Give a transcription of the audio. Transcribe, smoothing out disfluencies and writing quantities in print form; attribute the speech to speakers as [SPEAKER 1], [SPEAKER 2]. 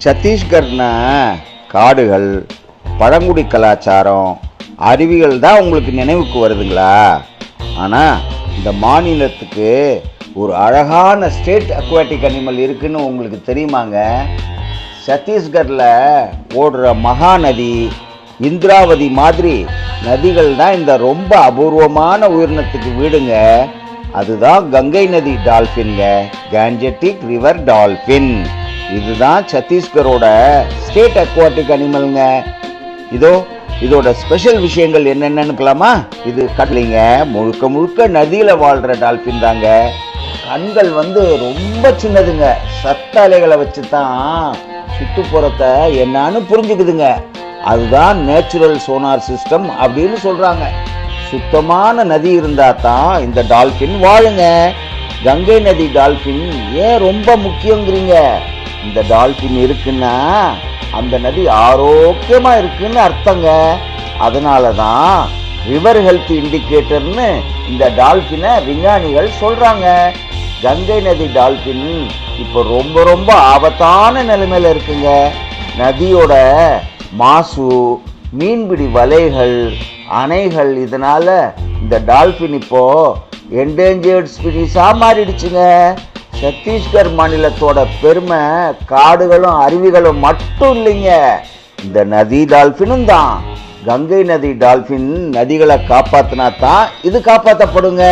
[SPEAKER 1] சத்தீஸ்கர்னா காடுகள், பழங்குடி கலாச்சாரம், அருவிகள் தான் உங்களுக்கு நினைவுக்கு வருதுங்களா? ஆனால் இந்த மாநிலத்துக்கு ஒரு அழகான ஸ்டேட் அக்வாட்டிக் அனிமல் இருக்குன்னு உங்களுக்கு தெரியுமாங்க? சத்தீஸ்கரில் ஓடுற மகாநதி, இந்திராவதி மாதிரி நதிகள் தான் இந்த ரொம்ப அபூர்வமான உயிரினத்துக்கு வீடுங்க. அதுதான் கங்கை நதி டால்ஃபின்ங்க, கேஞ்செட்டிக் ரிவர் டால்ஃபின். இதுதான் சத்தீஸ்கரோட ஸ்டேட் அக்வாட்டிக் அனிமல்ங்க. இதோட ஸ்பெஷல் விஷயங்கள் என்னென்னு இது கடலிங்க, முழுக்க முழுக்க நதியில வாழ்ற டால்ஃபின் தாங்க. கண்கள் ரொம்ப சின்னதுங்க. சத்த அலைகளை வச்சு தான் சுற்றுப்புறத்தை என்னன்னு புரிஞ்சுக்குதுங்க. அதுதான் நேச்சுரல் சோனார் சிஸ்டம் அப்படின்னு சொல்றாங்க. சுத்தமான நதி இருந்தா தான் இந்த டால்ஃபின் வாழுங்க. கங்கை நதி டால்ஃபின் ஏன் ரொம்ப முக்கியங்கிறீங்க? இந்த டால்ஃபின் இருக்குன்னா அந்த நதி ஆரோக்கியமா இருக்குன்னு அர்த்தங்க. அதனாலதான் ரிவர் ஹெல்த் இண்டிகேட்டர்னு இந்த டால்ஃபினை விஞ்ஞானிகள் சொல்றாங்க. கங்கை நதி டால்ஃபின் இப்போ ரொம்ப ரொம்ப ஆபத்தான நிலைமையில இருக்குங்க. நதியோட மாசு, மீன்பிடி வலைகள், அணைகள், இதனால இந்த டால்ஃபின் இப்போ என்டேஞ்சர்ட் ஸ்பீஷீஸா மாறிடுச்சுங்க. சத்தீஸ்கர் மாநிலத்தோட பெருமை காடுகளும் அருவிகளும் மட்டும் இல்லைங்க, இந்த நதி டால்ஃபினும் தான். கங்கை நதி டால்ஃபின் நதிகளை காப்பாத்தினா தான் இது காப்பாற்றப்படுங்க.